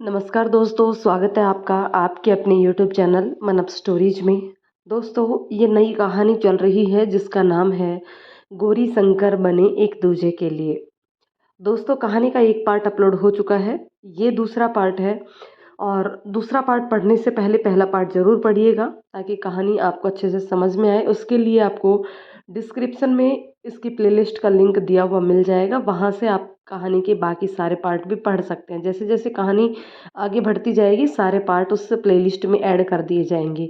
नमस्कार दोस्तों, स्वागत है आपका आपके अपने यूट्यूब चैनल मन अप स्टोरीज में। दोस्तों, ये नई कहानी चल रही है जिसका नाम है गौरी शंकर बने एक दूजे के लिए। दोस्तों, कहानी का एक पार्ट अपलोड हो चुका है, ये दूसरा पार्ट है। और दूसरा पार्ट पढ़ने से पहले पहला पार्ट ज़रूर पढ़िएगा ताकि कहानी आपको अच्छे से समझ में आए। उसके लिए आपको डिस्क्रिप्शन में इसकी प्लेलिस्ट का लिंक दिया हुआ मिल जाएगा, वहाँ से आप कहानी के बाकी सारे पार्ट भी पढ़ सकते हैं। जैसे जैसे कहानी आगे बढ़ती जाएगी सारे पार्ट उस प्लेलिस्ट में ऐड कर दिए जाएंगे।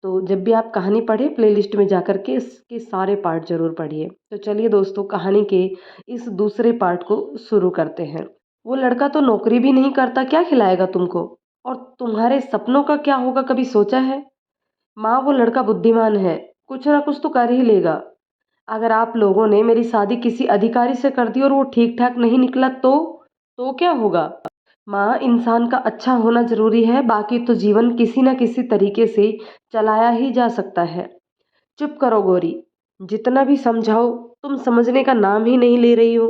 तो जब भी आप कहानी पढ़ें प्लेलिस्ट में जा कर के इसके सारे पार्ट ज़रूर पढ़िए। तो चलिए दोस्तों, कहानी के इस दूसरे पार्ट को शुरू करते हैं। वो लड़का तो नौकरी भी नहीं करता, क्या खिलाएगा तुमको? और तुम्हारे सपनों का क्या होगा, कभी सोचा है? माँ, वो लड़का बुद्धिमान है, कुछ ना कुछ तो कर ही लेगा। अगर आप लोगों ने मेरी शादी किसी अधिकारी से कर दी और वो ठीक ठाक नहीं निकला तो क्या होगा? माँ, इंसान का अच्छा होना जरूरी है, बाकी तो जीवन किसी न किसी तरीके से चलाया ही जा सकता है। चुप करो गौरी, जितना भी समझाओ तुम समझने का नाम ही नहीं ले रही हो।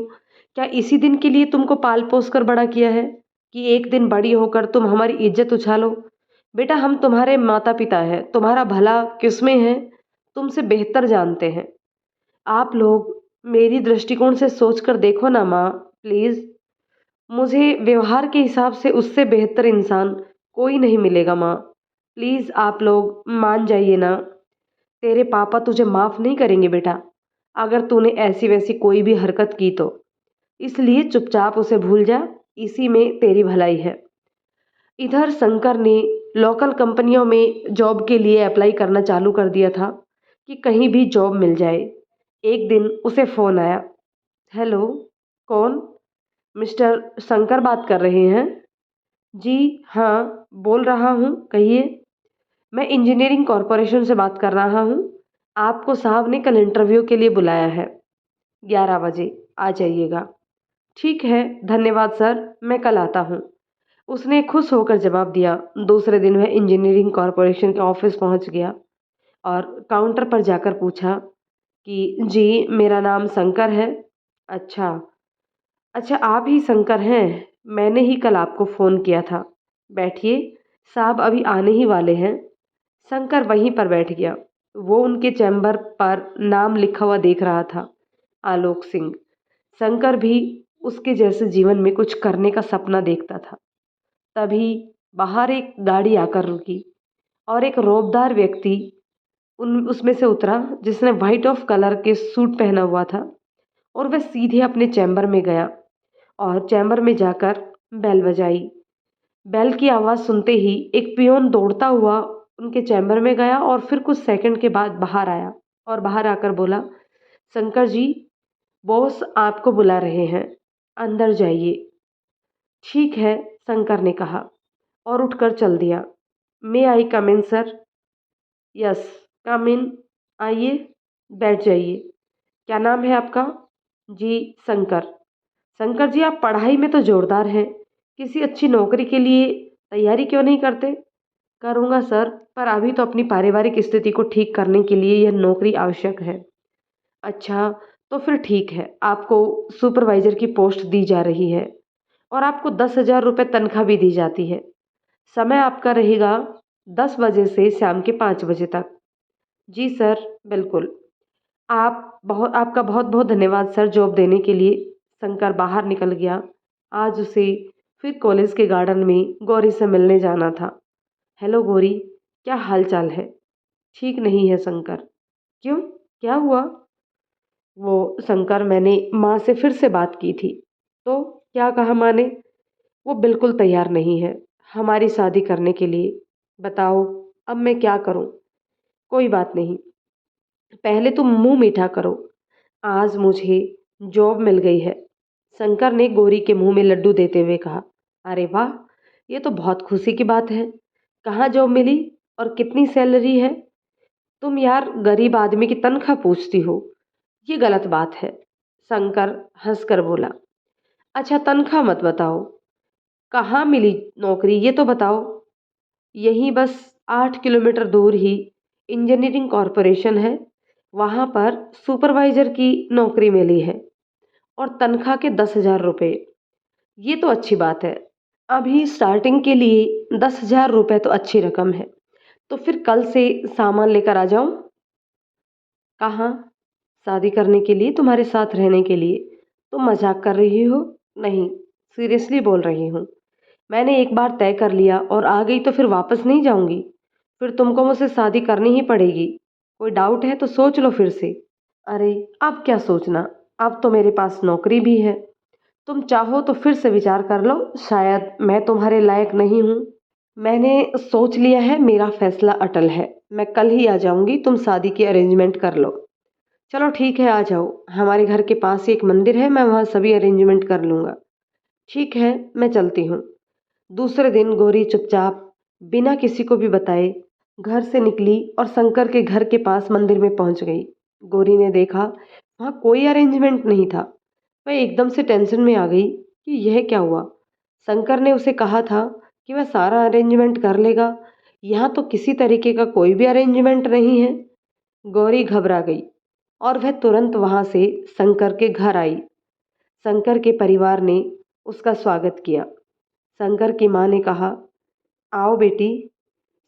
क्या इसी दिन के लिए तुमको पाल पोस कर बड़ा किया है कि एक दिन बड़ी होकर तुम हमारी इज्जत उछालो? बेटा, हम तुम्हारे माता पिता हैं, तुम्हारा भला किसमें है तुमसे बेहतर जानते हैं। आप लोग मेरी दृष्टिकोण से सोचकर देखो ना माँ, प्लीज। मुझे व्यवहार के हिसाब से उससे बेहतर इंसान कोई नहीं मिलेगा माँ। प्लीज आप लोग मान जाइए ना। तेरे पापा तुझे माफ नहीं करेंगे बेटा, अगर तूने ऐसी वैसी कोई भी हरकत की तो। इसलिए चुपचाप उसे भूल जा, इसी में तेरी भलाई है। इधर शंकर ने लोकल कंपनियों में जॉब के लिए अप्लाई करना चालू कर दिया था कि कहीं भी जॉब मिल जाए। एक दिन उसे फ़ोन आया। हेलो, कौन? मिस्टर शंकर बात कर रहे हैं? जी हाँ, बोल रहा हूँ, कहिए। मैं इंजीनियरिंग कॉरपोरेशन से बात कर रहा हूँ। आपको साहब ने कल इंटरव्यू के लिए बुलाया है, 11 बजे आ जाइएगा। ठीक है, धन्यवाद सर, मैं कल आता हूँ। उसने खुश होकर जवाब दिया। दूसरे दिन वह इंजीनियरिंग कॉरपोरेशन के ऑफिस पहुंच गया और काउंटर पर जाकर पूछा कि जी, मेरा नाम शंकर है। अच्छा, अच्छा, आप ही शंकर हैं? मैंने ही कल आपको फ़ोन किया था। बैठिए, साहब अभी आने ही वाले हैं। शंकर वहीं पर बैठ गया। वो उनके चैम्बर पर नाम लिखा हुआ देख रहा था, आलोक सिंह। शंकर भी उसके जैसे जीवन में कुछ करने का सपना देखता था। तभी बाहर एक गाड़ी आकर रुकी और एक रौबदार व्यक्ति उन उसमें से उतरा जिसने वाइट ऑफ कलर के सूट पहना हुआ था। और वह सीधे अपने चैम्बर में गया और चैम्बर में जाकर बेल बजाई। बेल की आवाज़ सुनते ही एक पियोन दौड़ता हुआ उनके चैम्बर में गया और फिर कुछ सेकंड के बाद बाहर आया और बाहर आकर बोला, शंकर जी, बॉस आपको बुला रहे हैं, अंदर जाइए। ठीक है, शंकर ने कहा और उठकर चल दिया। मे आई कम इन सर? यस, कम इन, आइए, बैठ जाइए। क्या नाम है आपका? जी, शंकर। शंकर जी, आप पढ़ाई में तो जोरदार हैं, किसी अच्छी नौकरी के लिए तैयारी क्यों नहीं करते? करूँगा सर, पर अभी तो अपनी पारिवारिक स्थिति को ठीक करने के लिए यह नौकरी आवश्यक है। अच्छा, तो फिर ठीक है, आपको सुपरवाइजर की पोस्ट दी जा रही है और आपको 10,000 रुपये तनख्वाह भी दी जाती है। समय आपका रहेगा 10 बजे से शाम के 5 बजे तक। जी सर, बिल्कुल। आपका बहुत बहुत धन्यवाद सर जॉब देने के लिए। शंकर बाहर निकल गया। आज उसे फिर कॉलेज के गार्डन में गौरी से मिलने जाना था। हेलो गौरी, क्या हाल चाल है? ठीक नहीं है शंकर। क्यों, क्या हुआ? वो शंकर, मैंने माँ से फिर से बात की थी। तो क्या कहा माँ ने? वो बिल्कुल तैयार नहीं है हमारी शादी करने के लिए। बताओ, अब मैं क्या करूं? कोई बात नहीं, पहले तुम मुंह मीठा करो। आज मुझे जॉब मिल गई है। शंकर ने गौरी के मुंह में लड्डू देते हुए कहा। अरे वाह, ये तो बहुत खुशी की बात है। कहाँ जॉब मिली और कितनी सैलरी है? तुम यार गरीब आदमी की तनख्वाह पूछती हो, ये गलत बात है। शंकर हंसकर बोला। अच्छा, तनख्वाह मत बताओ, कहाँ मिली नौकरी ये तो बताओ। यहीं बस 8 किलोमीटर दूर ही इंजीनियरिंग कॉरपोरेशन है, वहाँ पर सुपरवाइजर की नौकरी मिली है और तनख्वाह के 10,000 रुपये। ये तो अच्छी बात है। अभी स्टार्टिंग के लिए 10,000 रुपये तो अच्छी रकम है। तो फिर कल से सामान लेकर आ जाऊं? कहाँ? शादी करने के लिए, तुम्हारे साथ रहने के लिए। तुम मजाक कर रही हो? नहीं, सीरियसली बोल रही हूँ। मैंने एक बार तय कर लिया और आ गई तो फिर वापस नहीं जाऊंगी। फिर तुमको मुझसे शादी करनी ही पड़ेगी। कोई डाउट है तो सोच लो फिर से। अरे, अब क्या सोचना? अब तो मेरे पास नौकरी भी है। तुम चाहो तो फिर से विचार कर लो। शायद मैं तुम्हारे लायक नहीं हूँ। मैंने सोच लिया है, मेरा फैसला अटल है। मैं कल ही आ जाऊंगी, तुम शादी की अरेंजमेंट कर लो। चलो ठीक है, आ जाओ। हमारे घर के पास ही एक मंदिर है, मैं वहाँ सभी अरेंजमेंट कर लूंगा। ठीक है, मैं चलती हूँ। दूसरे दिन गौरी चुपचाप, बिना किसी को भी बताए, घर से निकली और शंकर के घर के पास मंदिर में पहुंच गई। गौरी ने देखा वहां कोई अरेंजमेंट नहीं था। वह एकदम से टेंशन में आ गई कि यह क्या हुआ। शंकर ने उसे कहा था कि वह सारा अरेंजमेंट कर लेगा। यहाँ तो किसी तरीके का कोई भी अरेंजमेंट नहीं है। गौरी घबरा गई और वह तुरंत वहां से शंकर के घर आई। शंकर के परिवार ने उसका स्वागत किया। शंकर की माँ ने कहा, आओ बेटी।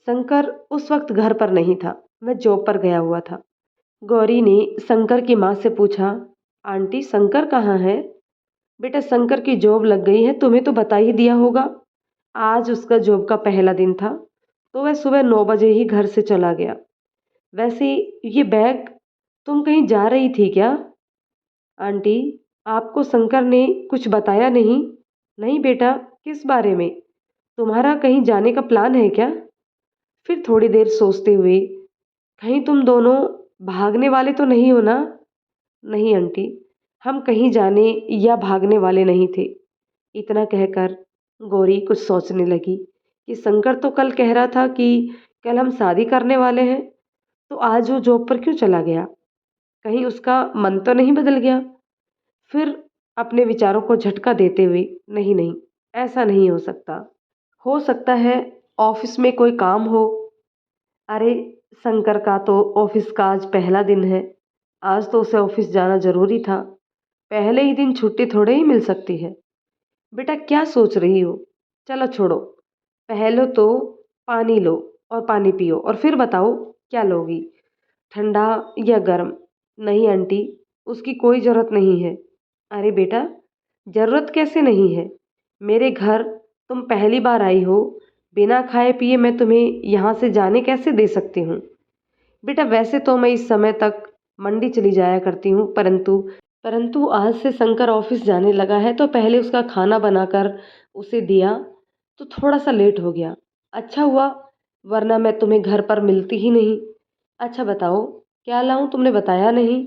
शंकर उस वक्त घर पर नहीं था, वह जॉब पर गया हुआ था। गौरी ने शंकर की माँ से पूछा, आंटी शंकर कहाँ है? बेटा, शंकर की जॉब लग गई है, तुम्हें तो बता ही दिया होगा। आज उसका जॉब का पहला दिन था, तो वह सुबह 9 बजे ही घर से चला गया। वैसे ये बैग, तुम कहीं जा रही थी क्या? आंटी, आपको शंकर ने कुछ बताया नहीं? नहीं बेटा, किस बारे में? तुम्हारा कहीं जाने का प्लान है क्या? फिर थोड़ी देर सोचते हुए, कहीं तुम दोनों भागने वाले तो नहीं हो ना? नहीं आंटी, हम कहीं जाने या भागने वाले नहीं थे। इतना कहकर गौरी कुछ सोचने लगी कि शंकर तो कल कह रहा था कि कल हम शादी करने वाले हैं, तो आज वो जॉब पर क्यों चला गया? कहीं उसका मन तो नहीं बदल गया? फिर अपने विचारों को झटका देते हुए, नहीं नहीं, ऐसा नहीं हो सकता है ऑफिस में कोई काम हो। अरे, शंकर का तो ऑफिस का आज पहला दिन है। आज तो उसे ऑफिस जाना जरूरी था। पहले ही दिन छुट्टी थोड़े ही मिल सकती है। बेटा, क्या सोच रही हो? चलो छोड़ो। पहले तो पानी लो और पानी पियो और फिर बताओ क्या लोगी, ठंडा या गर्म? नहीं आंटी, उसकी कोई ज़रूरत नहीं है। अरे बेटा, ज़रूरत कैसे नहीं है? मेरे घर तुम पहली बार आई हो, बिना खाए पिए मैं तुम्हें यहाँ से जाने कैसे दे सकती हूँ? बेटा, वैसे तो मैं इस समय तक मंडी चली जाया करती हूँ, परंतु परंतु आज से शंकर ऑफिस जाने लगा है तो पहले उसका खाना बनाकर उसे दिया, तो थोड़ा सा लेट हो गया। अच्छा हुआ, वरना मैं तुम्हें घर पर मिलती ही नहीं। अच्छा बताओ, क्या लाऊं? तुमने बताया नहीं।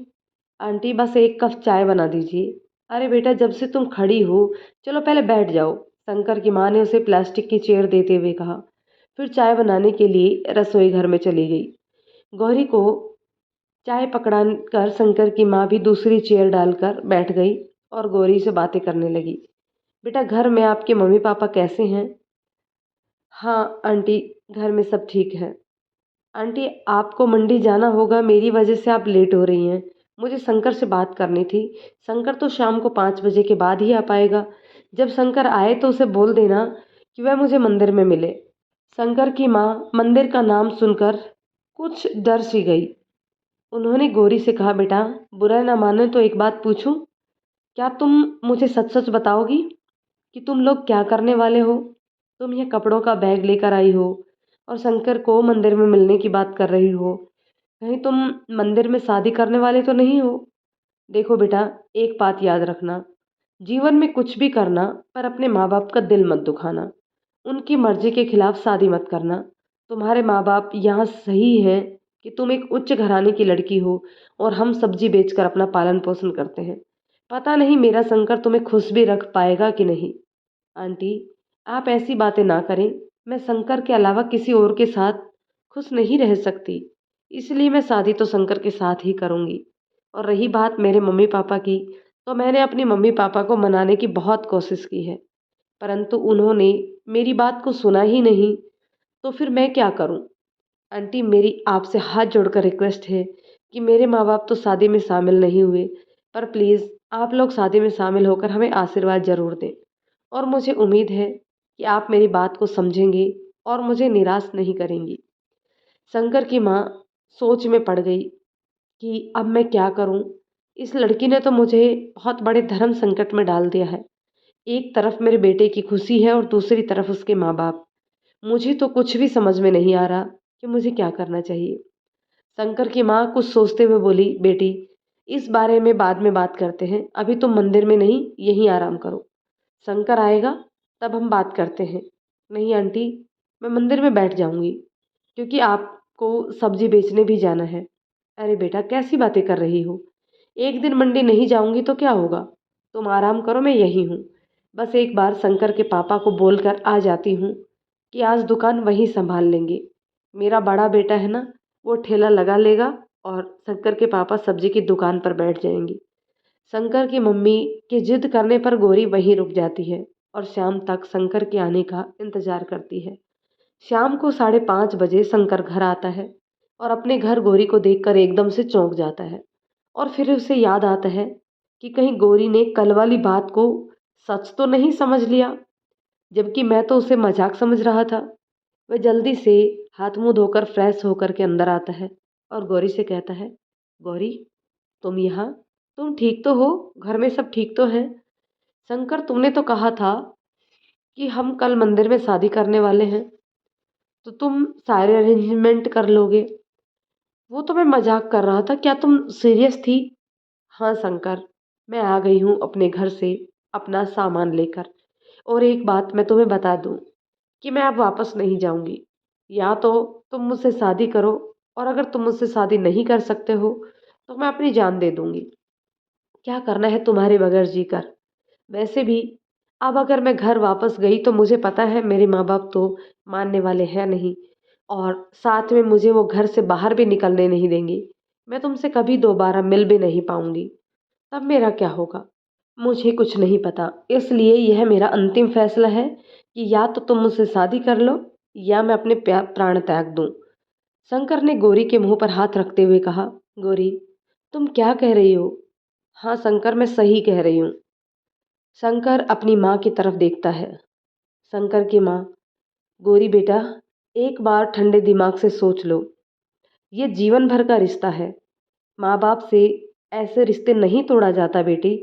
आंटी, बस एक कप चाय बना दीजिए। अरे बेटा, जब से तुम खड़ी हो, चलो पहले बैठ जाओ। शंकर की माँ ने उसे प्लास्टिक की चेयर देते हुए कहा। फिर चाय बनाने के लिए रसोई घर में चली गई। गौरी को चाय पकड़ा कर शंकर की माँ भी दूसरी चेयर डालकर बैठ गई और गौरी से बातें करने लगी। बेटा, घर में आपके मम्मी पापा कैसे हैं? हाँ आंटी, घर में सब ठीक है। आंटी, आपको मंडी जाना होगा, मेरी वजह से आप लेट हो रही हैं। मुझे शंकर से बात करनी थी। शंकर तो शाम को 5 बजे के बाद ही आ पाएगा। जब शंकर आए तो उसे बोल देना कि वह मुझे मंदिर में मिले। शंकर की माँ मंदिर का नाम सुनकर कुछ डर सी गई। उन्होंने गौरी से कहा, बेटा बुरा ना माने तो एक बात पूछूं? क्या तुम मुझे सच सच बताओगी कि तुम लोग क्या करने वाले हो? तुम ये कपड़ों का बैग लेकर आई हो और शंकर को मंदिर में मिलने की बात कर रही हो। कहीं तुम मंदिर में शादी करने वाले तो नहीं हो? देखो बेटा, एक बात याद रखना, जीवन में कुछ भी करना पर अपने माँ बाप का दिल मत दुखाना। उनकी मर्जी के खिलाफ शादी मत करना। तुम्हारे माँ बाप यहाँ सही है कि तुम एक उच्च घराने की लड़की हो और हम सब्जी बेचकर अपना पालन पोषण करते हैं। पता नहीं मेरा शंकर तुम्हें खुश भी रख पाएगा कि नहीं। आंटी, आप ऐसी बातें ना करें। मैं शंकर के अलावा किसी और के साथ खुश नहीं रह सकती, इसलिए मैं शादी तो शंकर के साथ ही करूँगी। और रही बात मेरे मम्मी पापा की, तो मैंने अपने मम्मी पापा को मनाने की बहुत कोशिश की है, परंतु उन्होंने मेरी बात को सुना ही नहीं। तो फिर मैं क्या करूं? आंटी, मेरी आपसे हाथ जोड़कर रिक्वेस्ट है कि मेरे माँ बाप तो शादी में शामिल नहीं हुए, पर प्लीज़ आप लोग शादी में शामिल होकर हमें आशीर्वाद ज़रूर दें। और मुझे उम्मीद है कि आप मेरी बात को समझेंगे और मुझे निराश नहीं करेंगी। शंकर की माँ सोच में पड़ गई कि अब मैं क्या करूं? इस लड़की ने तो मुझे बहुत बड़े धर्म संकट में डाल दिया है। एक तरफ मेरे बेटे की खुशी है और दूसरी तरफ उसके माँ बाप। मुझे तो कुछ भी समझ में नहीं आ रहा कि मुझे क्या करना चाहिए। शंकर की माँ कुछ सोचते हुए बोली, बेटी, इस बारे में बाद में बात करते हैं, अभी तुम मंदिर में नहीं, यहीं आराम करो। शंकर आएगा तब हम बात करते हैं। नहीं आंटी, मैं मंदिर में बैठ जाऊंगी, क्योंकि आपको सब्जी बेचने भी जाना है। अरे बेटा, कैसी बातें कर रही हो? एक दिन मंडी नहीं जाऊंगी तो क्या होगा? तुम आराम करो, मैं यही हूँ। बस एक बार शंकर के पापा को बोलकर आ जाती हूँ कि आज दुकान वही संभाल लेंगे। मेरा बड़ा बेटा है ना, वो ठेला लगा लेगा और शंकर के पापा सब्जी की दुकान पर बैठ जाएंगे। शंकर की मम्मी के जिद करने पर गौरी वहीं रुक जाती है और शाम तक शंकर के आने का इंतजार करती है। शाम को 5:30 बजे शंकर घर आता है और अपने घर गौरी को देखकर एकदम से चौंक जाता है। और फिर उसे याद आता है कि कहीं गौरी ने कल वाली बात को सच तो नहीं समझ लिया, जबकि मैं तो उसे मजाक समझ रहा था। वह जल्दी से हाथ मुंह धोकर फ्रेश होकर के अंदर आता है और गौरी से कहता है, गौरी, तुम यहाँ? तुम ठीक तो हो? घर में सब ठीक तो है? शंकर, तुमने तो कहा था कि हम कल मंदिर में शादी करने वाले हैं, तो तुम सारे अरेंजमेंट कर लोगे। वो तो मैं मजाक कर रहा था, क्या तुम सीरियस थी? हाँ शंकर, मैं आ गई हूँ अपने घर से अपना सामान लेकर। और एक बात मैं तुम्हें बता दूँ कि मैं अब वापस नहीं जाऊंगी। या तो तुम मुझसे शादी करो, और अगर तुम मुझसे शादी नहीं कर सकते हो तो मैं अपनी जान दे दूंगी। क्या करना है तुम्हारे बगैर जीकर? वैसे भी अब अगर मैं घर वापस गई तो मुझे पता है मेरे माँ बाप तो मानने वाले हैं नहीं, और साथ में मुझे वो घर से बाहर भी निकलने नहीं देंगे। मैं तुमसे कभी दोबारा मिल भी नहीं पाऊंगी। तब मेरा क्या होगा, मुझे कुछ नहीं पता। इसलिए यह मेरा अंतिम फैसला है कि या तो तुम मुझसे शादी कर लो या मैं अपने प्राण त्याग दूं। शंकर ने गौरी के मुंह पर हाथ रखते हुए कहा, गौरी, तुम क्या कह रही हो? हाँ शंकर, मैं सही कह रही हूँ। शंकर अपनी माँ की तरफ देखता है। शंकर की माँ, गौरी बेटा, एक बार ठंडे दिमाग से सोच लो। ये जीवन भर का रिश्ता है। माँ बाप से ऐसे रिश्ते नहीं तोड़ा जाता बेटी।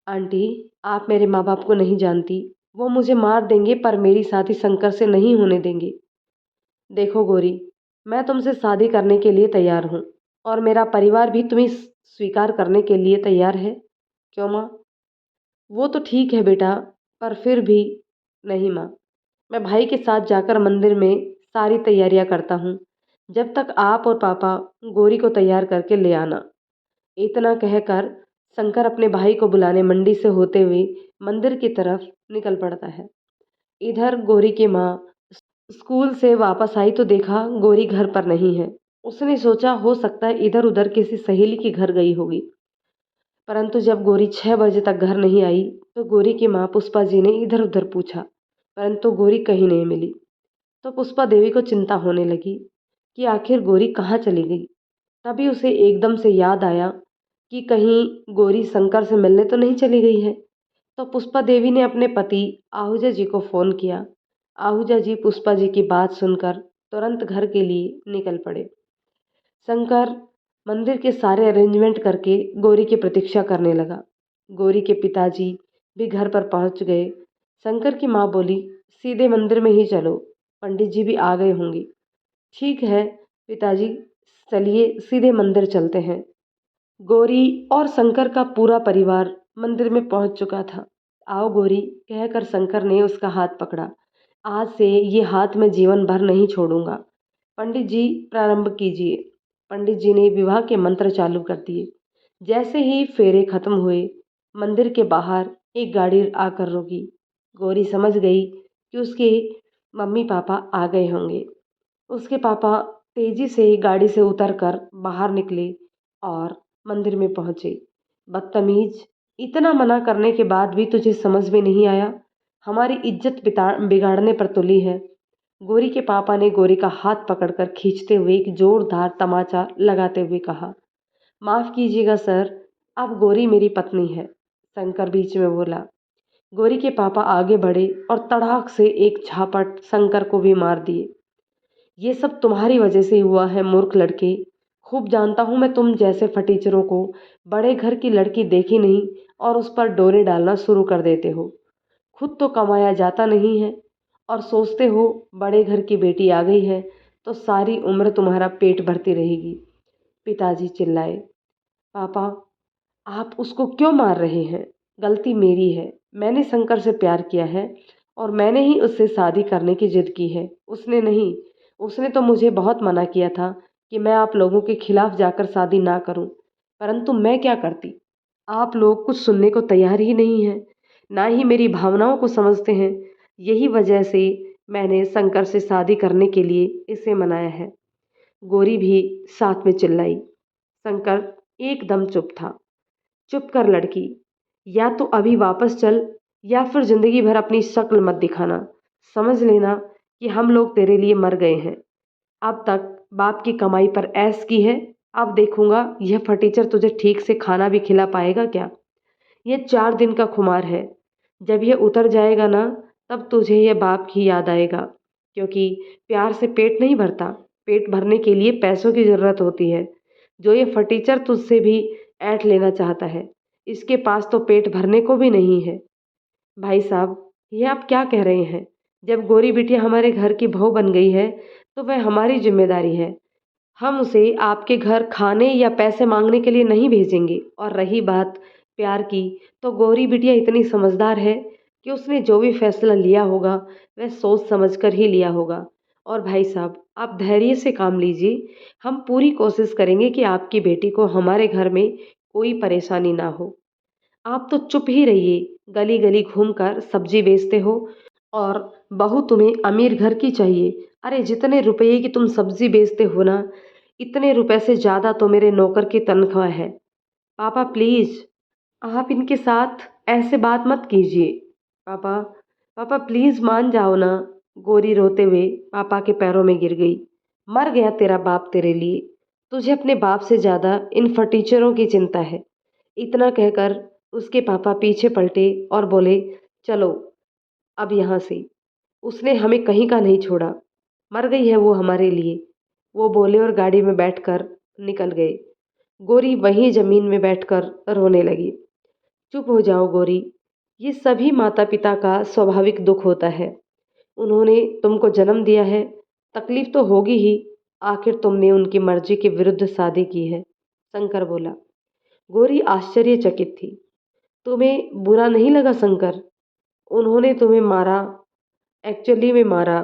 आंटी, आप मेरे माँ बाप को नहीं जानती। वो मुझे मार देंगे पर मेरी शादी शंकर से नहीं होने देंगे। देखो गौरी, मैं तुमसे शादी करने के लिए तैयार हूँ और मेरा परिवार भी तुम्हें स्वीकार करने के लिए तैयार है। क्यों माँ? वो तो ठीक है बेटा, पर फिर भी। नहीं माँ, मैं भाई के साथ जाकर मंदिर में सारी तैयारियां करता हूँ। जब तक आप और पापा गौरी को तैयार करके ले आना। इतना कहकर शंकर अपने भाई को बुलाने मंडी से होते हुए मंदिर की तरफ निकल पड़ता है। इधर गौरी की माँ स्कूल से वापस आई तो देखा गौरी घर पर नहीं है। उसने सोचा हो सकता है इधर उधर किसी सहेली के घर गई होगी। परंतु जब गौरी 6 बजे तक घर नहीं आई तो गौरी की माँ पुष्पा जी ने इधर उधर पूछा, परंतु गौरी कहीं नहीं मिली। तो पुष्पा देवी को चिंता होने लगी कि आखिर गौरी कहाँ चली गई। तभी उसे एकदम से याद आया कि कहीं गौरी शंकर से मिलने तो नहीं चली गई है। तो पुष्पा देवी ने अपने पति आहूजा जी को फोन किया। आहूजा जी पुष्पा जी की बात सुनकर तुरंत घर के लिए निकल पड़े। शंकर मंदिर के सारे अरेंजमेंट करके गौरी की प्रतीक्षा करने लगा। गौरी के पिताजी भी घर पर पहुंच गए। शंकर की माँ बोली, सीधे मंदिर में ही चलो, पंडित जी भी आ गए होंगे। ठीक है पिताजी, चलिए सीधे मंदिर चलते हैं। गौरी और शंकर का पूरा परिवार मंदिर में पहुंच चुका था। आओ गौरी, कहकर शंकर ने उसका हाथ पकड़ा। आज से ये हाथ मैं जीवन भर नहीं छोड़ूंगा। पंडित जी प्रारंभ कीजिए। पंडित जी ने विवाह के मंत्र चालू कर दिए। जैसे ही फेरे खत्म हुए, मंदिर के बाहर एक गाड़ी आकर रुकी। गौरी समझ गई कि उसके मम्मी पापा आ गए होंगे। उसके पापा तेजी से गाड़ी से उतरकर बाहर निकले और मंदिर में पहुंचे। बदतमीज, इतना मना करने के बाद भी तुझे समझ में नहीं आया? हमारी इज्जत बिगाड़ने पर तुली है। गौरी के पापा ने गौरी का हाथ पकड़कर खींचते हुए एक जोरदार तमाचा लगाते हुए कहा, माफ कीजिएगा सर, अब गौरी मेरी पत्नी है। शंकर बीच में बोला, गौरी के पापा आगे बढ़े और तड़ाक से एक झापट शंकर को भी मार दिए। ये सब तुम्हारी वजह से हुआ है मूर्ख लड़के। खूब जानता हूँ मैं तुम जैसे फटीचरों को। बड़े घर की लड़की देखी नहीं और उस पर डोरे डालना शुरू कर देते हो। खुद तो कमाया जाता नहीं है और सोचते हो बड़े घर की बेटी आ गई है तो सारी उम्र तुम्हारा पेट भरती रहेगी। पिताजी चिल्लाए। पापा, आप उसको क्यों मार रहे हैं? गलती मेरी है। मैंने शंकर से प्यार किया है और मैंने ही उससे शादी करने की जिद की है, उसने नहीं। उसने तो मुझे बहुत मना किया था कि मैं आप लोगों के खिलाफ जाकर शादी ना करूं, परंतु मैं क्या करती? आप लोग कुछ सुनने को तैयार ही नहीं हैं, ना ही मेरी भावनाओं को समझते हैं। यही वजह से मैंने शंकर से शादी करने के लिए इसे मनाया है। गौरी भी साथ में चिल्लाई। शंकर एकदम चुप था। चुप कर लड़की, या तो अभी वापस चल या फिर जिंदगी भर अपनी शक्ल मत दिखाना। समझ लेना कि हम लोग तेरे लिए मर गए हैं। अब तक बाप की कमाई पर ऐश की है, अब देखूंगा यह फटीचर तुझे ठीक से खाना भी खिला पाएगा क्या। यह 4 दिन का खुमार है। जब यह उतर जाएगा ना, तब तुझे यह बाप की याद आएगा। क्योंकि प्यार से पेट नहीं भरता, पेट भरने के लिए पैसों की जरूरत होती है। जो ये फटीचर तुझसे भी ऐंठ लेना चाहता है, इसके पास तो पेट भरने को भी नहीं है। भाई साहब, ये आप क्या कह रहे हैं? जब गोरी बिटिया हमारे घर की बहू बन गई है तो वह हमारी जिम्मेदारी है। हम उसे आपके घर खाने या पैसे मांगने के लिए नहीं भेजेंगे। और रही बात प्यार की, तो गौरी बिटिया इतनी समझदार है कि उसने जो भी फैसला लिया होगा वह सोच समझ कर ही लिया होगा। और भाई साहब, आप धैर्य से काम लीजिए। हम पूरी कोशिश करेंगे कि आपकी बेटी को हमारे घर में कोई परेशानी ना हो। आप तो चुप ही रहिए। गली गली घूमकर सब्जी बेचते हो और बहू तुम्हें अमीर घर की चाहिए। अरे जितने रुपये की तुम सब्जी बेचते हो ना, इतने रुपए से ज़्यादा तो मेरे नौकर की तनख्वाह है। पापा प्लीज़, आप इनके साथ ऐसे बात मत कीजिए। पापा, पापा प्लीज़ मान जाओ ना। गोरी रोते हुए पापा के पैरों में गिर गई। मर गया तेरा बाप तेरे लिए। तुझे अपने बाप से ज़्यादा इन फटीचरों की चिंता है। इतना कहकर उसके पापा पीछे पलटे और बोले, चलो अब यहाँ से। उसने हमें कहीं का नहीं छोड़ा। मर गई है वो हमारे लिए। वो बोले और गाड़ी में बैठकर निकल गए। गोरी वहीं जमीन में बैठकर रोने लगी। चुप हो जाओ गोरी। ये सभी माता पिता का स्वाभाविक दुख होता है। उन्होंने तुमको जन्म दिया है, तकलीफ तो होगी ही। आखिर तुमने उनकी मर्जी के विरुद्ध शादी की है। शंकर बोला। गोरी आश्चर्यचकित थी। तुम्हें बुरा नहीं लगा शंकर? उन्होंने तुम्हें मारा, एक्चुअली में मारा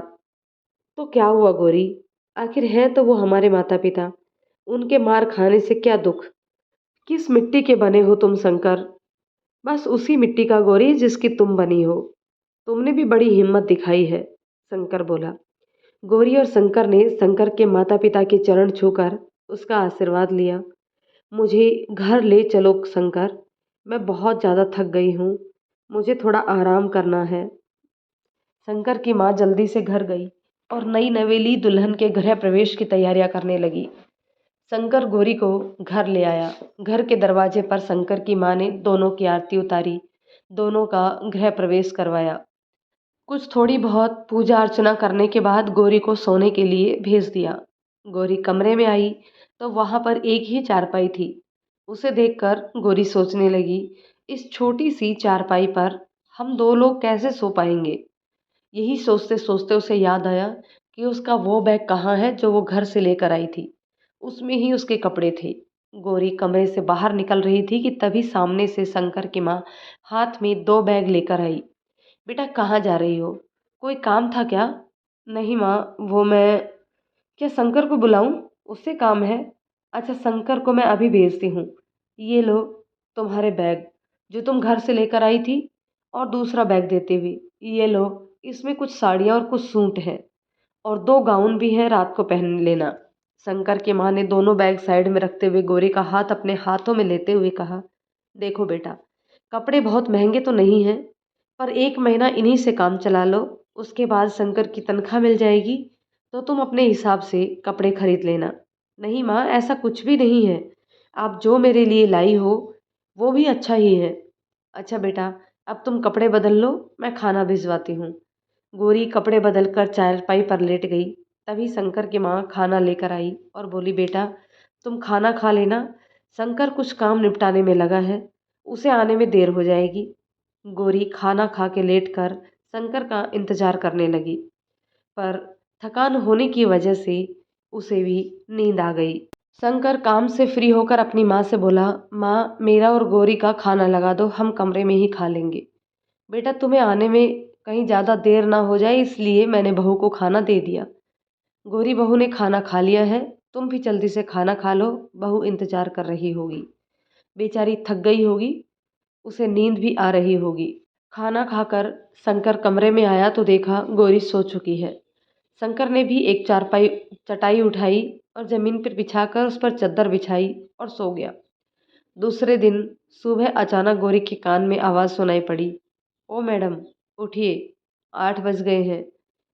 तो क्या हुआ गोरी? आखिर हैं तो वो हमारे माता पिता। उनके मार खाने से क्या दुख? किस मिट्टी के बने हो तुम शंकर? बस उसी मिट्टी का गोरी जिसकी तुम बनी हो। तुमने भी बड़ी हिम्मत दिखाई है। शंकर बोला। गौरी और शंकर ने शंकर के माता पिता के चरण छूकर उसका आशीर्वाद लिया। मुझे घर ले चलो शंकर, मैं बहुत ज़्यादा थक गई हूँ। मुझे थोड़ा आराम करना है। शंकर की माँ जल्दी से घर गई और नई नवेली दुल्हन के गृह प्रवेश की तैयारियां करने लगी। शंकर गौरी को घर ले आया। घर के दरवाजे पर शंकर की माँ ने दोनों की आरती उतारी, दोनों का गृह प्रवेश करवाया। कुछ थोड़ी बहुत पूजा अर्चना करने के बाद गौरी को सोने के लिए भेज दिया। गौरी कमरे में आई तो वहां पर एक ही चारपाई थी। उसे देखकर गौरी सोचने लगी, इस छोटी सी चारपाई पर हम दो लोग कैसे सो पाएंगे। यही सोचते सोचते उसे याद आया कि उसका वो बैग कहाँ है जो वो घर से लेकर आई थी। उसमें ही उसके कपड़े थे। गौरी कमरे से बाहर निकल रही थी कि तभी सामने से शंकर की माँ हाथ में 2 बैग लेकर आई। बेटा कहाँ जा रही हो? कोई काम था क्या? नहीं माँ, वो मैं, क्या शंकर को बुलाऊं? उससे काम है। अच्छा शंकर को मैं अभी भेजती हूँ। ये लो तुम्हारे बैग जो तुम घर से लेकर आई थी। और दूसरा बैग देते हुए, ये लो, इसमें कुछ साड़ियाँ और कुछ सूट हैं और 2 गाउन भी हैं, रात को पहन लेना। शंकर की माँ ने दोनों बैग साइड में रखते हुए गौरी का हाथ अपने हाथों में लेते हुए कहा, देखो बेटा, कपड़े बहुत महंगे तो नहीं हैं, पर 1 महीना इन्हीं से काम चला लो। उसके बाद शंकर की तनख्वाह मिल जाएगी तो तुम अपने हिसाब से कपड़े खरीद लेना। नहीं माँ, ऐसा कुछ भी नहीं है। आप जो मेरे लिए लाई हो वो भी अच्छा ही है। अच्छा बेटा, अब तुम कपड़े बदल लो, मैं खाना भिजवाती हूँ। गौरी कपड़े बदल कर चारपाई पर लेट गई। तभी शंकर की माँ खाना लेकर आई और बोली, बेटा तुम खाना खा लेना, शंकर कुछ काम निपटाने में लगा है, उसे आने में देर हो जाएगी। गौरी खाना खा के लेट कर शंकर का इंतजार करने लगी, पर थकान होने की वजह से उसे भी नींद आ गई। शंकर काम से फ्री होकर अपनी माँ से बोला, माँ मेरा और गौरी का खाना लगा दो, हम कमरे में ही खा लेंगे। बेटा तुम्हें आने में कहीं ज़्यादा देर ना हो जाए इसलिए मैंने बहू को खाना दे दिया। गौरी बहू ने खाना खा लिया है, तुम भी जल्दी से खाना खा लो, बहू इंतजार कर रही होगी। बेचारी थक गई होगी, उसे नींद भी आ रही होगी। खाना खाकर शंकर कमरे में आया तो देखा गौरी सो चुकी है। शंकर ने भी एक चारपाई चटाई उठाई और जमीन पर बिछाकर उस पर चादर बिछाई और सो गया। दूसरे दिन सुबह अचानक गौरी के कान में आवाज़ सुनाई पड़ी, ओ मैडम उठिए, 8 बज गए हैं।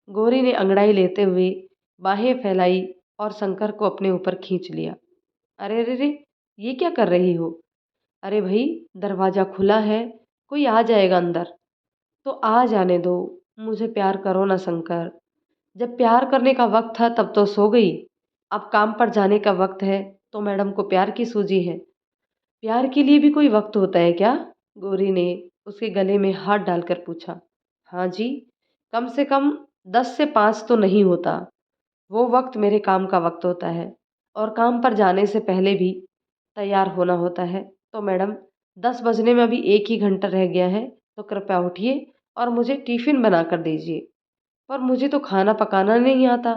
गौरी ने अंगड़ाई लेते हुए बाहें फैलाई और शंकर को अपने ऊपर खींच लिया। अरे रे रे, ये क्या कर रही हो? अरे भाई, दरवाज़ा खुला है, कोई आ जाएगा अंदर तो आ जाने दो, मुझे प्यार करो ना शंकर। जब प्यार करने का वक्त था तब तो सो गई, अब काम पर जाने का वक्त है तो मैडम को प्यार की सूझी है। प्यार के लिए भी कोई वक्त होता है क्या? गौरी ने उसके गले में हाथ डालकर पूछा। हाँ जी, कम से कम 10 से 5 तो नहीं होता। वो वक्त मेरे काम का वक्त होता है और काम पर जाने से पहले भी तैयार होना होता है। तो मैडम 10 बजने में अभी 1 ही घंटा रह गया है, तो कृपया उठिए और मुझे टिफ़िन बना कर दीजिए। पर मुझे तो खाना पकाना नहीं आता,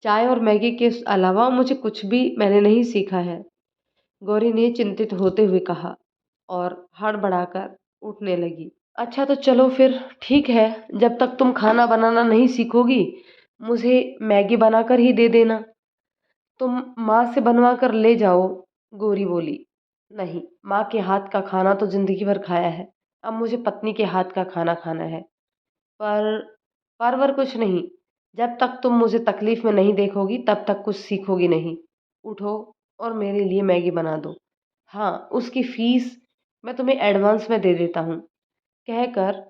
चाय और मैगी के अलावा मुझे कुछ भी मैंने नहीं सीखा है। गौरी ने चिंतित होते हुए कहा और हड़बड़ाकर उठने लगी। अच्छा तो चलो फिर ठीक है, जब तक तुम खाना बनाना नहीं सीखोगी मुझे मैगी बनाकर ही दे देना। तुम माँ से बनवा कर ले जाओ। गौरी बोली, नहीं, माँ के हाथ का खाना तो जिंदगी भर खाया है, अब मुझे पत्नी के हाथ का खाना खाना है। पर पर कुछ नहीं, जब तक तुम मुझे तकलीफ में नहीं देखोगी तब तक कुछ सीखोगी नहीं। उठो और मेरे लिए मैगी बना दो। हाँ, उसकी फीस मैं तुम्हें एडवांस में दे देता हूँ। कहकर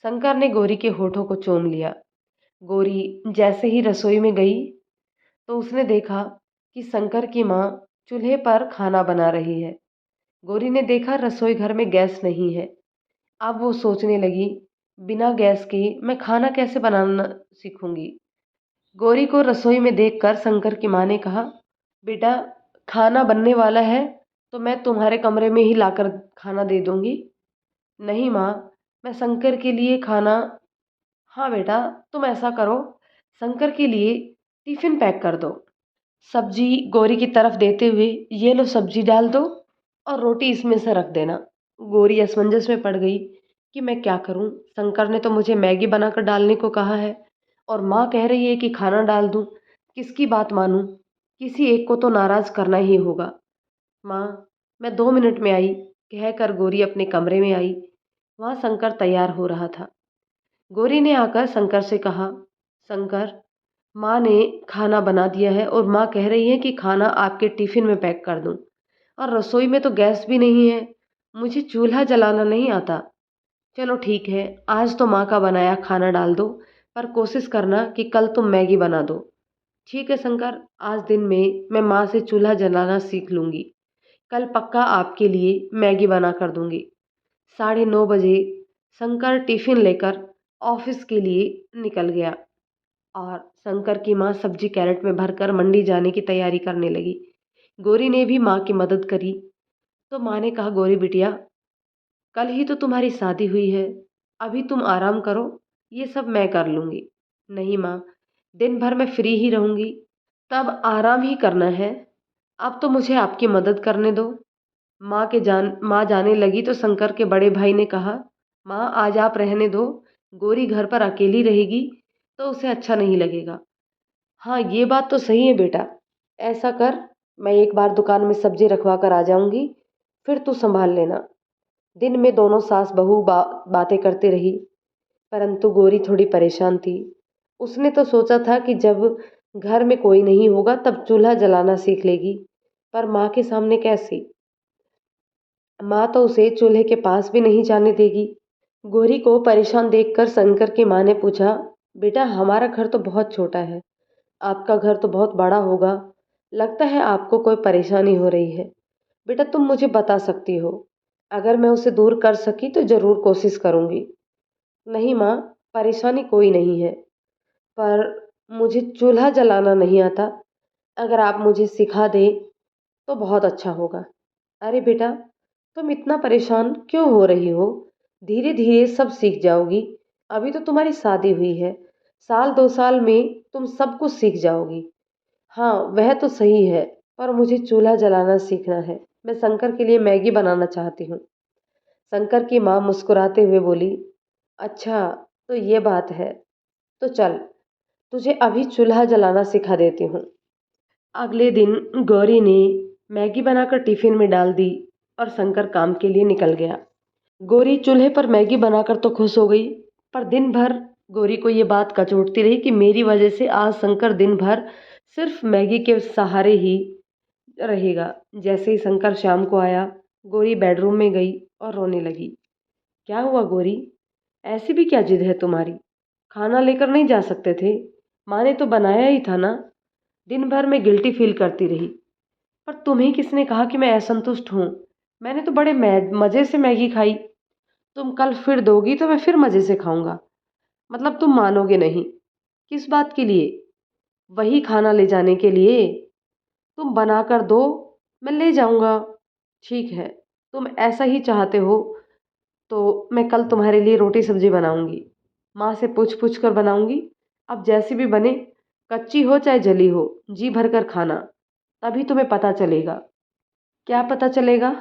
शंकर ने गौरी के होठों को चूम लिया। गौरी जैसे ही रसोई में गई तो उसने देखा कि शंकर की माँ चूल्हे पर खाना बना रही है। गौरी ने देखा रसोई घर में गैस नहीं है। अब वो सोचने लगी, बिना गैस के मैं खाना कैसे बनाना सीखूंगी। गौरी को रसोई में देखकर शंकर की माँ ने कहा, बेटा खाना बनने वाला है तो मैं तुम्हारे कमरे में ही लाकर खाना दे दूंगी। नहीं माँ, मैं शंकर के लिए खाना। हाँ बेटा, तुम ऐसा करो, शंकर के लिए टिफिन पैक कर दो। सब्जी गौरी की तरफ देते हुए, ये लो सब्जी डाल दो और रोटी इसमें से रख देना। गौरी असमंजस में पड़ गई कि मैं क्या करूं, शंकर ने तो मुझे मैगी बनाकर डालने को कहा है और माँ कह रही है कि खाना डाल दूं। किसकी बात मानूं? किसी एक को तो नाराज करना ही होगा। माँ, मैं 2 मिनट में आई, कहकर गौरी अपने कमरे में आई। वहाँ शंकर तैयार हो रहा था। गौरी ने आकर शंकर से कहा, शंकर, माँ ने खाना बना दिया है और माँ कह रही है कि खाना आपके टिफ़िन में पैक कर दूँ, और रसोई में तो गैस भी नहीं है, मुझे चूल्हा जलाना नहीं आता। चलो ठीक है, आज तो माँ का बनाया खाना डाल दो, पर कोशिश करना कि कल तुम मैगी बना दो। ठीक है शंकर, आज दिन में मैं माँ से चूल्हा जलाना सीख लूँगी, कल पक्का आपके लिए मैगी बना कर दूँगी। 9:30 बजे शंकर टिफ़िन लेकर ऑफिस के लिए निकल गया और शंकर की माँ सब्जी कैरेट में भरकर मंडी जाने की तैयारी करने लगी। गौरी ने भी माँ की मदद करी तो माँ ने कहा, गौरी बिटिया, कल ही तो तुम्हारी शादी हुई है, अभी तुम आराम करो, ये सब मैं कर लूँगी। नहीं माँ, दिन भर मैं फ्री ही रहूँगी, तब आराम ही करना है, अब तो मुझे आपकी मदद करने दो। माँ जाने लगी तो शंकर के बड़े भाई ने कहा, माँ आज आप रहने दो, गौरी घर पर अकेली रहेगी तो उसे अच्छा नहीं लगेगा। हाँ ये बात तो सही है बेटा, ऐसा कर, मैं एक बार दुकान में सब्जी रखवा कर आ जाऊंगी, फिर तू संभाल लेना। दिन में दोनों सास बहू बातें करते रही, परंतु गौरी थोड़ी परेशान थी। उसने तो सोचा था कि जब घर में कोई नहीं होगा तब चूल्हा जलाना सीख लेगी, पर माँ के सामने कैसे? माँ तो उसे चूल्हे के पास भी नहीं जाने देगी। गौरी को परेशान देखकर शंकर की माँ ने पूछा, बेटा हमारा घर तो बहुत छोटा है, आपका घर तो बहुत बड़ा होगा। लगता है आपको कोई परेशानी हो रही है। बेटा तुम मुझे बता सकती हो। अगर मैं उसे दूर कर सकी तो जरूर कोशिश करूंगी। नहीं माँ, परेशानी कोई नहीं है, पर मुझे चूल्हा जलाना नहीं आता। अगर आप मुझे सिखा दे तो बहुत अच्छा होगा। अरे बेटा, तुम इतना परेशान क्यों हो रही हो? धीरे धीरे सब सीख जाओगी। अभी तो तुम्हारी शादी हुई है, साल 2 साल में तुम सब कुछ सीख जाओगी। हाँ वह तो सही है, पर मुझे चूल्हा जलाना सीखना है। मैं शंकर के लिए मैगी बनाना चाहती हूँ। शंकर की माँ मुस्कुराते हुए बोली, अच्छा तो ये बात है, तो चल तुझे अभी चूल्हा जलाना सिखा देती हूँ। अगले दिन गौरी ने मैगी बनाकर टिफिन में डाल दी और शंकर काम के लिए निकल गया। गौरी चूल्हे पर मैगी बनाकर तो खुश हो गई, पर दिन भर गौरी को ये बात कचोटती रही कि मेरी वजह से आज शंकर दिन भर सिर्फ मैगी के सहारे ही रहेगा। जैसे ही शंकर शाम को आया, गौरी बेडरूम में गई और रोने लगी। क्या हुआ गौरी? ऐसी भी क्या जिद है तुम्हारी? खाना लेकर नहीं जा सकते थे? माँ ने तो बनाया ही था ना। दिन भर मैं गिल्टी फील करती रही, पर तुम्हें किसने कहा कि मैं असंतुष्ट हूँ? मैंने तो बड़े मज़े से मैगी खाई। तुम कल फिर दोगी तो मैं फिर मज़े से खाऊंगा। मतलब तुम मानोगे नहीं। किस बात के लिए? वही खाना ले जाने के लिए। तुम बना कर दो, मैं ले जाऊंगा। ठीक है, तुम ऐसा ही चाहते हो तो मैं कल तुम्हारे लिए रोटी सब्जी बनाऊंगी। माँ से पूछ पूछ कर बनाऊंगी। अब जैसी भी बने, कच्ची हो चाहे जली हो, जी भर कर खाना, तभी तुम्हें पता चलेगा। क्या पता चलेगा?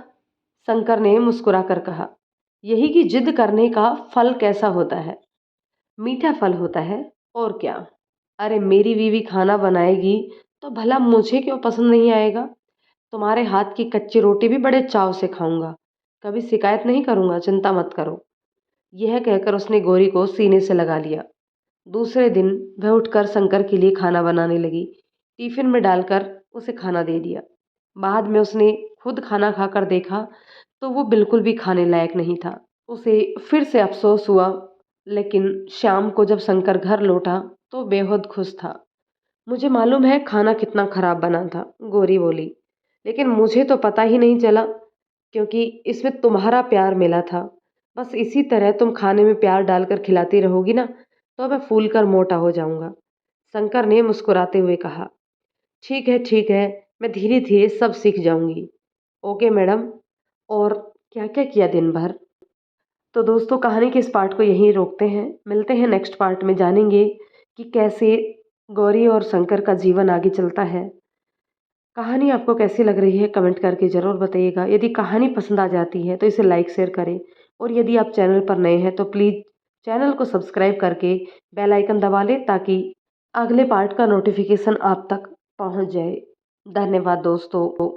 शंकर ने मुस्कुरा कर कहा, यही कि जिद करने का फल कैसा होता है। मीठा फल होता है, और क्या। अरे मेरी बीवी खाना बनाएगी तो भला मुझे क्यों पसंद नहीं आएगा? तुम्हारे हाथ की कच्ची रोटी भी बड़े चाव से खाऊंगा। कभी शिकायत नहीं करूंगा, चिंता मत करो। यह कहकर उसने गौरी को सीने से लगा लिया। दूसरे दिन वह उठकर शंकर के लिए खाना बनाने लगी। टिफिन में डालकर उसे खाना दे दिया। बाद में उसने खुद खाना खाकर देखा तो वो बिल्कुल भी खाने लायक नहीं था। उसे फिर से अफसोस हुआ, लेकिन शाम को जब शंकर घर लौटा तो बेहद खुश था। मुझे मालूम है खाना कितना खराब बना था, गौरी बोली, लेकिन मुझे तो पता ही नहीं चला, क्योंकि इसमें तुम्हारा प्यार मिला था। बस इसी तरह तुम खाने में प्यार डालकर खिलाती रहोगी ना, तो मैं फूल कर मोटा हो जाऊंगा। शंकर ने मुस्कुराते हुए कहा, ठीक है, मैं धीरे धीरे सब सीख जाऊंगी। Okay madam. और क्या क्या किया दिन भर? तो दोस्तों कहानी के इस पार्ट को यहीं रोकते हैं, मिलते हैं नेक्स्ट पार्ट में, जानेंगे कि कैसे गौरी और शंकर का जीवन आगे चलता है। कहानी आपको कैसी लग रही है कमेंट करके ज़रूर बताइएगा। यदि कहानी पसंद आ जाती है तो इसे लाइक शेयर करें, और यदि आप चैनल पर नए हैं तो प्लीज़ चैनल को सब्सक्राइब करके बेल आइकन दबा लें, ताकि अगले पार्ट का नोटिफिकेशन आप तक पहुंच जाए। धन्यवाद दोस्तों।